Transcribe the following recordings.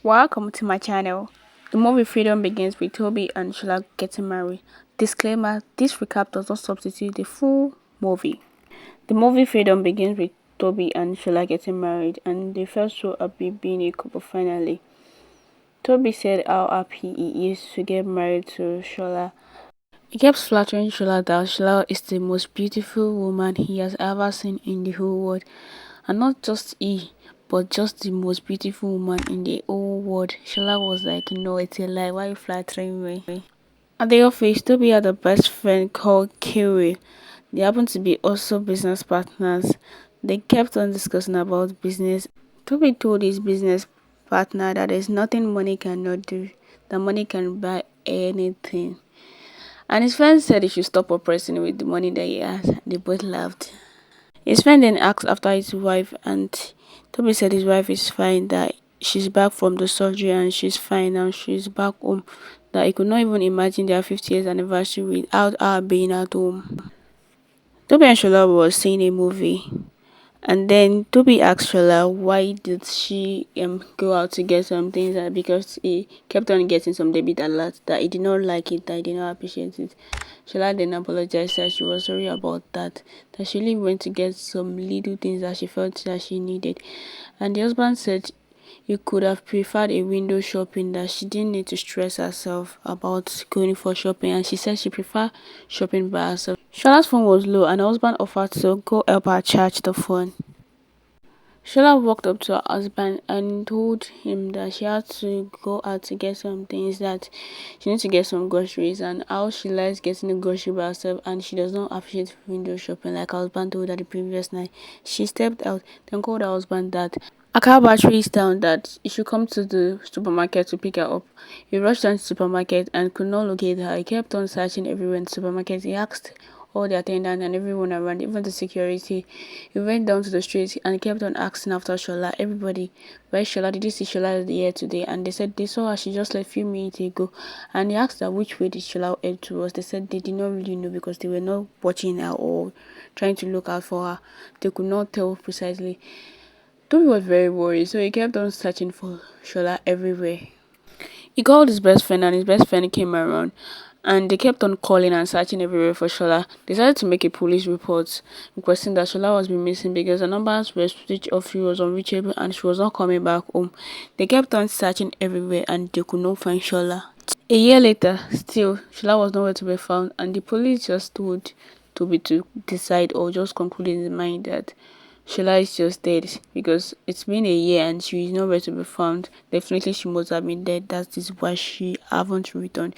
Welcome to my channel. The movie Freedom begins with Toby and Sheila getting married. Disclaimer: this recap does not substitute the full movie. The movie Freedom begins with Toby and Sheila getting married, and they felt so happy being a couple finally. Toby said how happy he is to get married to Sheila. He kept flattering Sheila that Sheila is the most beautiful woman he has ever seen in the whole world. And not just he, but just the most beautiful woman in the whole world. Sheila was like, no, it's a lie. Why are you flattering me? At the office, Toby had a best friend called Kiwi. They happened to be also business partners. They kept on discussing about business. Toby told his business partner that there's nothing money cannot do, that money can buy anything. And his friend said he should stop oppressing with the money that he has. They both laughed. His friend then asked after his wife, and Toby said his wife is fine, that she's back from the surgery and she's fine and she's back home, that he could not even imagine their 50th anniversary without her being at home. Toby and Shola was seeing a movie, and then Toby asked Sheila why did she go out to get some things, because he kept on getting some debit alert, that he did not like it, that he did not appreciate it. Sheila then apologized, that she was sorry about that she really went to get some little things that she felt that she needed. And the husband said he could have preferred a window shopping, that she didn't need to stress herself about going for shopping, and she said she preferred shopping by herself. Sheila's phone was low and her husband offered to go help her charge the phone. Sheila walked up to her husband and told him that she had to go out to get some things, that she needs to get some groceries, and how she likes getting the grocery by herself and she does not appreciate window shopping like her husband told her the previous night. She stepped out, then called her husband that her car battery is down, that he should come to the supermarket to pick her up. He rushed down to the supermarket and could not locate her. He kept on searching everywhere in the supermarket. He asked all the attendants and everyone around, even the security. He went down to the street and kept on asking after Shola. Everybody, where's Shola? Did you see Shola here today? And they said they saw her. She just left a few minutes ago. And he asked her which way did Shola head towards. They said they did not really know because they were not watching her or trying to look out for her. They could not tell precisely. Toby was very worried, so he kept on searching for Shola everywhere. He called his best friend and his best friend came around, and they kept on calling and searching everywhere for Shola. They decided to make a police report requesting that Shola was been missing because the numbers were switched off, she was unreachable and she was not coming back home. They kept on searching everywhere and they could not find Shola. A year later, still, Shola was nowhere to be found, and the police just told Toby to decide or just conclude in his mind that Sheila is just dead, because it's been a year and she is nowhere to be found. Definitely she must have been dead. That is why she haven't returned.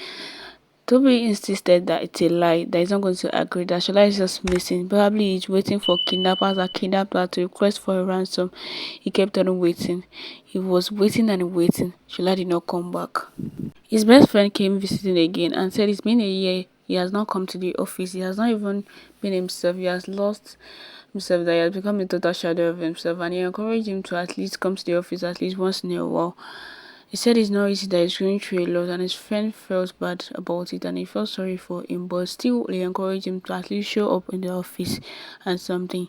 Toby insisted that it's a lie, that he's not going to agree, that Sheila is just missing. Probably he's waiting for kidnappers that kidnapped her to request for a ransom. He kept on waiting. He was waiting and waiting. Sheila did not come back. His best friend came visiting again and said it's been a year. He has not come to the office. He has not even been himself. He has lost himself, that he has become a total shadow of himself, and he encouraged him to at least come to the office at least once in a while. He said it's not easy, that he's going through a lot, and his friend felt bad about it and he felt sorry for him, but still he encouraged him to at least show up in the office and something.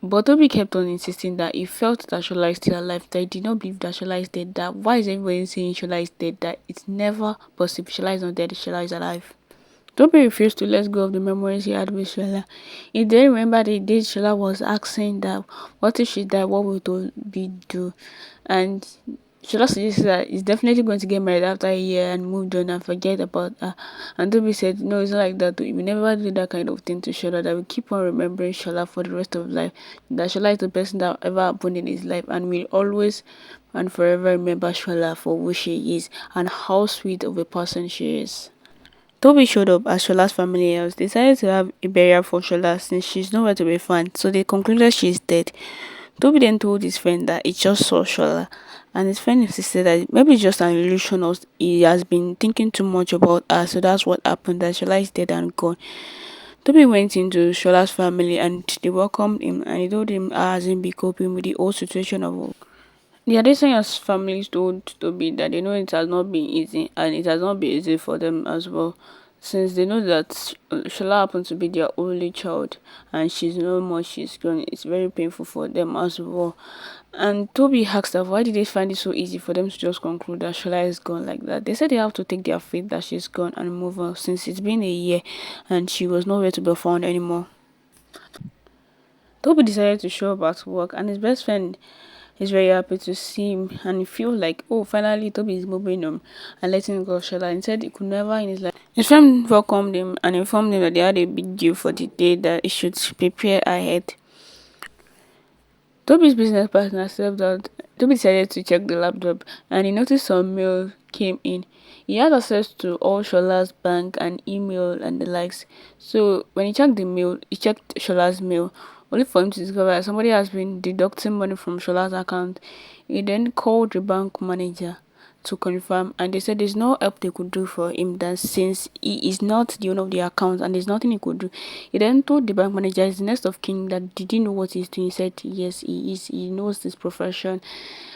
But Toby kept on insisting that he felt that Shola is still alive, that he did not believe that Shola is dead, that why is everybody saying Shola is dead, that it's never possible. Shola is not dead, Shola is alive. Toby refused to let go of the memories he had with Sheila. He didn't remember the day Sheila was asking that, what if she died, what would Toby do? And Sheila suggested that he's definitely going to get married after a year and moved on and forget about her. And Toby said, no, it's not like that. We never do that kind of thing to Sheila, that we keep on remembering Sheila for the rest of life. That Sheila is the person that ever happened in his life, and we'll always and forever remember Sheila for who she is and how sweet of a person she is. Toby showed up at Shola's family house. They decided to have a burial for Shola since she's nowhere to be found, so they concluded she's dead. Toby then told his friend that he just saw Shola, and his friend insisted that maybe it's just an illusion, or he has been thinking too much about her, so that's what happened, that Shola is dead and gone. Toby went into Shola's family and they welcomed him, and he told him how hasn't been coping with the whole situation of the Adesanyas families told Toby that they know it has not been easy, and it has not been easy for them as well. since they know that Shola happened to be their only child and she's no more, she's gone. It's very painful for them as well. And Toby asked her, why did they find it so easy for them to just conclude that Shola is gone like that? They said they have to take their faith that she's gone and move on since it's been a year and she was nowhere to be found anymore. Toby decided to show up at work and his best friend is very happy to see him and he feels like, oh, finally Toby is moving on and letting go of Sheila. He said he could never in his life. His friend welcomed him and informed him that they had a big deal for the day that he should prepare ahead. Toby's business partner said that Toby decided to check the laptop and he noticed some mail came in. He had access to all Shola's bank and email and the likes. So when he checked the mail, he checked Shola's mail, only for him to discover that somebody has been deducting money from Shola's account. He then called the bank manager to confirm and they said there's no help they could do for him that since he is not the owner of the account and there's nothing he could do. He then told the bank manager is the next of kin that did he know what he's doing. He said yes he is, he knows this profession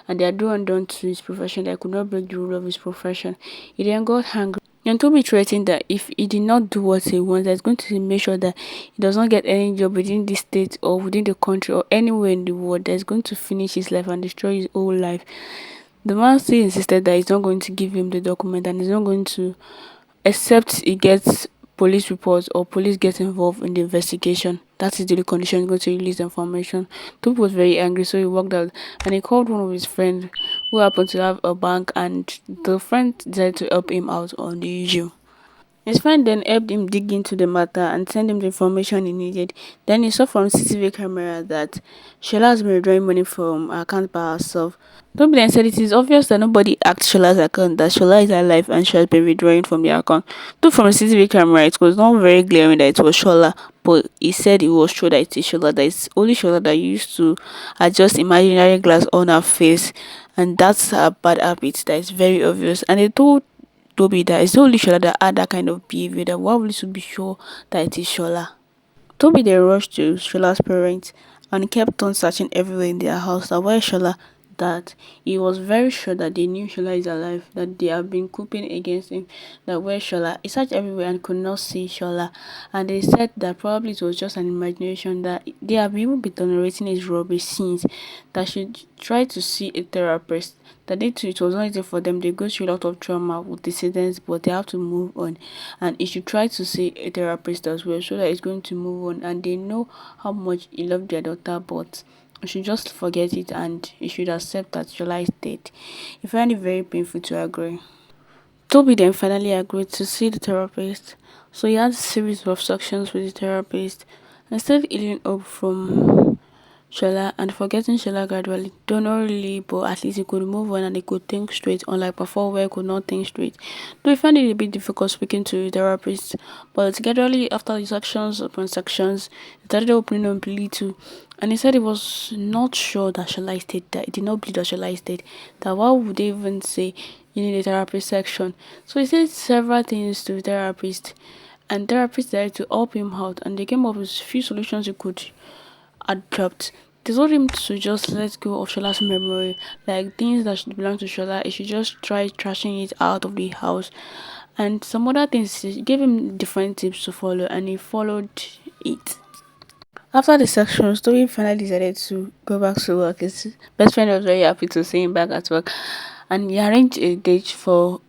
and they are do and done to his profession that could not break the rule of his profession. He then got angry and Toby threatened that if he did not do what he wants, he's going to make sure that he does not get any job within the state or within the country or anywhere in the world that's going to finish his life and destroy his whole life. The man still insisted that he's not going to give him the document and he's not going to except he gets police reports or police get involved in the investigation. That is the only condition he's going to release the information. Toby was very angry, so he walked out and he called one of his friends who happened to have a bank and the friend decided to help him out on the issue. His friend then helped him dig into the matter and send him the information he needed. Then he saw from CCTV camera that Sheila has been withdrawing money from her account by herself. Toby then said it is obvious that nobody hacked Shola's account, that Shola is alive and she has been withdrawing from the account. Though from the CCTV camera, it was not very glaring that it was Shola, but he said it was true that it is Shola, that it's only Shola that used to adjust imaginary glass on her face, and that's a bad habit that is very obvious. And they told Toby that it's only Shola that had that kind of behavior, that why would you be sure that it is Shola? Toby then rushed to Shola's parents and kept on searching everywhere in their house that where Shola, that he was very sure that they knew Shola is alive, that they have been cooping against him, that where Shola, he searched everywhere and could not see Shola, and they said that probably it was just an imagination, that they have even been tolerating his rubbish since, that she tried to see a therapist, that they too, it was not easy for them, they go through a lot of trauma with dissidents, but they have to move on, and he should try to see a therapist as well so that he's going to move on, and they know how much he loved their daughter, but you should just forget it and you should accept that Shola is dead. He found it very painful to agree. Toby then finally agreed to see the therapist, so he had a series of sections with the therapist and started healing up from Sheila and forgetting Sheila gradually, though not really, but at least he could move on and he could think straight, unlike before where he could not think straight. Though he found it a bit difficult speaking to the therapist, but gradually after the sections upon sections, he started opening up a little. And he said he was not sure that Sheila is dead, that he did not believe that Sheila is dead, that why would they even say you need a therapist section. So he said several things to the therapist and therapist decided to help him out and they came up with a few solutions he could adapt. They told him to just let go of Shola's memory, like things that should belong to Shola. He should just try trashing it out of the house, and some other things. He gave him different tips to follow, and he followed it. After the sections, Toby finally decided to go back to work. His best friend was very happy to see him back at work, and he arranged a date for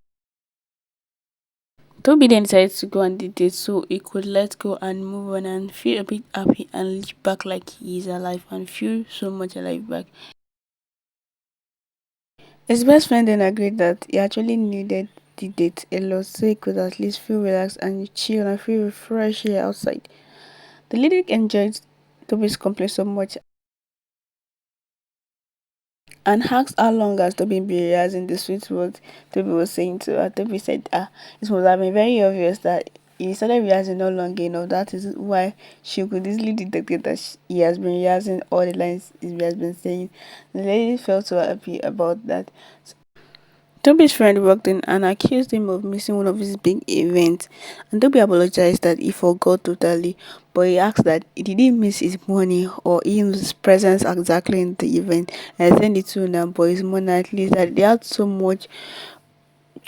Toby then decided to go on the date so he could let go and move on and feel a bit happy and look back like he is alive and feel so much alive back. His best friend then agreed that he actually needed the date a lot so he could at least feel relaxed and chill and feel refreshed here outside. The lady enjoyed Toby's company so much and asked how long has Toby been rehearsing the sweet words Toby was saying to her. Toby said, it must have been very obvious that he started rehearsing no longer enough. That is why she could easily detect it that he has been rehearsing all the lines he has been saying. The lady felt so happy about that. Toby's friend walked in and accused him of missing one of his big events, and Toby apologized that he forgot totally, but he asked that did he miss his money or his presence exactly in the event. And I sent it to him, but his money at least that they had so much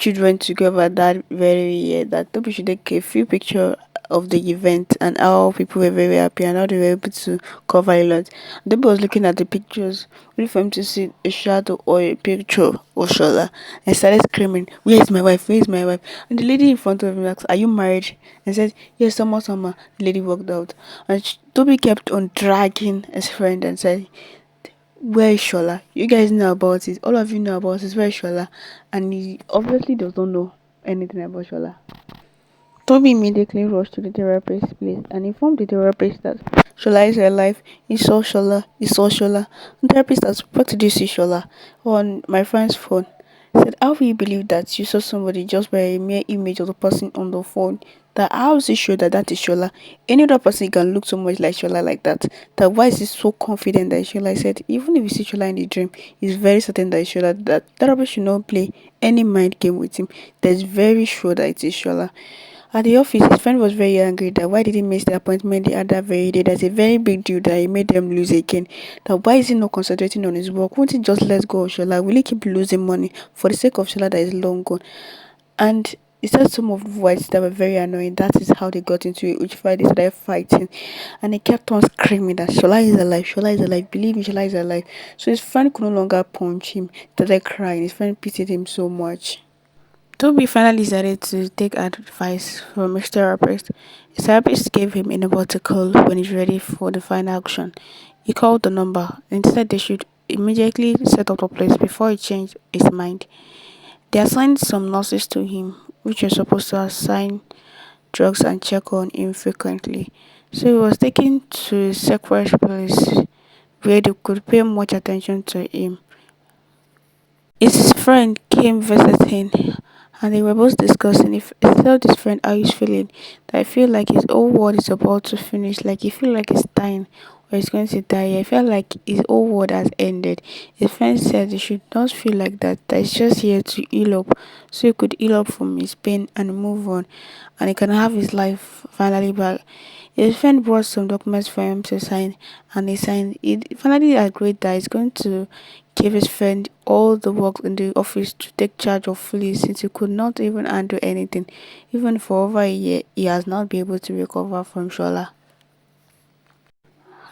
children together that very year that Toby should take a few picture of the event and how people were very happy and how they were able to cover a lot. Toby was looking at the pictures, only for him to see a shadow or a picture of Shola and started screaming, "Where is my wife? Where is my wife?" And the lady in front of him asked, "Are you married?" And said, "Yes, summer. The lady walked out. And Toby kept on dragging his friend and said, "Where is Shola? You guys know about it. All of you know about it. Where is Shola?" And he obviously does not know anything about Shola. Toby immediately rushed to the therapist's place and informed the therapist that Shola is alive. He saw Shola. He saw Shola. The therapist asked, "What did you see Shola?" On my friend's phone. Said, "How will you believe that you saw somebody just by a mere image of the person on the phone? That how is it sure that that is Shola? Any other person can look so much like Shola like that. That why is he so confident that it's Shola?" I said, "Even if you see Shola in the dream, he's very certain that it's Shola. That therapist should not play any mind game with him. That's very sure that it is Shola." At the office, his friend was very angry that why did he miss the appointment they had that very day? That's a very big deal that he made them lose again. That why is he not concentrating on his work? Won't he just let go of Shola? Will he keep losing money for the sake of Shola that is long gone? And he said some of the words that were very annoying. That is how they got into it, which Friday started fighting. And he kept on screaming that Shola is alive, Shola is alive, believe me, Shola is alive. So his friend could no longer punch him, started crying. His friend pitied him so much. Toby finally decided to take advice from his therapist. His therapist gave him a number to call when he's ready for the final action. He called the number and said they should immediately set up the place before he changed his mind. They assigned some nurses to him, which were supposed to assign drugs and check on him frequently. So he was taken to a separate place where they could pay much attention to him. His friend came visiting and they were both discussing if he told his friend how he's feeling. That I feel like his whole world is about to finish, like he feel like he's dying or he's going to die. I felt like his whole world has ended. His friend said he should not feel like that, that he's just here to heal up so he could heal up from his pain and move on and he can have his life finally back. His friend brought some documents for him to sign and he signed. He finally agreed that he's going to give his friend all the work in the office to take charge of fully since he could not even handle anything. Even for over a year, he has not been able to recover from Shola.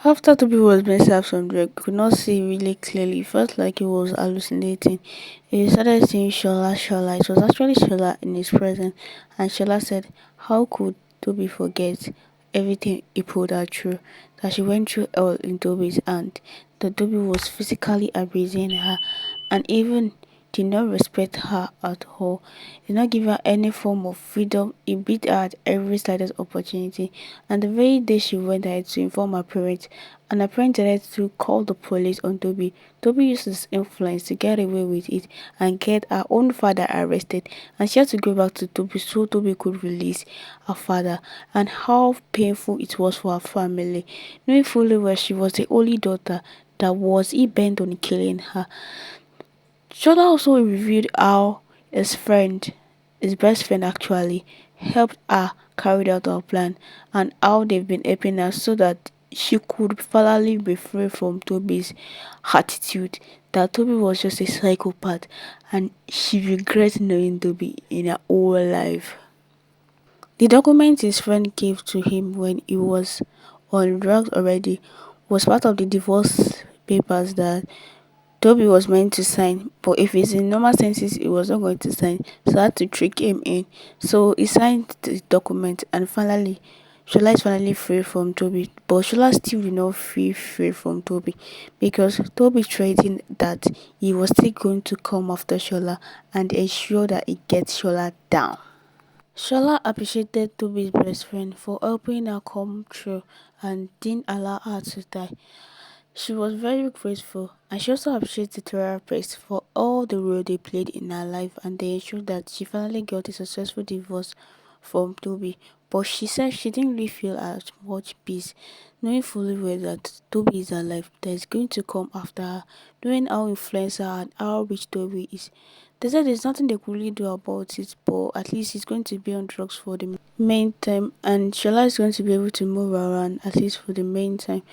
After Toby was being served some drug, he could not see really clearly. He felt like he was hallucinating. He started saying Shola, Shola. It was actually Shola in his presence. And Shola said, how could Toby forget everything he put her through? That she went through all in Toby's hand. That Toby was physically abusing her and even did not respect her at all. Did not give her any form of freedom. He beat her at every slightest opportunity. And the very day she went ahead to inform her parents, and her parents decided to call the police on Toby. Toby used his influence to get away with it and get her own father arrested. And she had to go back to Toby so Toby could release her father. And how painful it was for her family, knowing fully well she was the only daughter that was he bent on killing her. Shola also revealed how his best friend actually, helped her carry out her plan and how they've been helping her so that she could finally be free from Toby's attitude. That Toby was just a psychopath and she regrets knowing Toby in her whole life. The document his friend gave to him when he was on drugs already was part of the divorce papers that Toby was meant to sign, but if it's in normal senses, he was not going to sign. So I had to trick him in. So he signed the document, and finally, Shola is finally free from Toby. But Shola still did not feel free from Toby because Toby threatened that he was still going to come after Shola and ensure that he gets Shola down. Shola appreciated Toby's best friend for helping her come through and didn't allow her to die. She was very grateful and she also appreciated the therapist for all the role they played in her life and they ensured that she finally got a successful divorce from Toby. But she said she didn't really feel as much peace, knowing fully well that Toby is alive, that is going to come after her, knowing how influential and how rich Toby is. They said there's nothing they could really do about it, but at least he's going to be on drugs for the main time and Shola is going to be able to move around at least for the main time.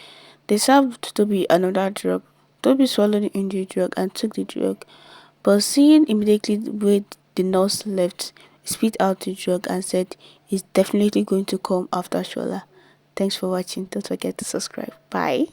They served Toby another drug. Toby swallowed in the drug and took the drug, but seeing immediately where the nurse left, he spit out the drug and said he's definitely going to come after Shola. Thanks for watching. Don't forget to subscribe. Bye.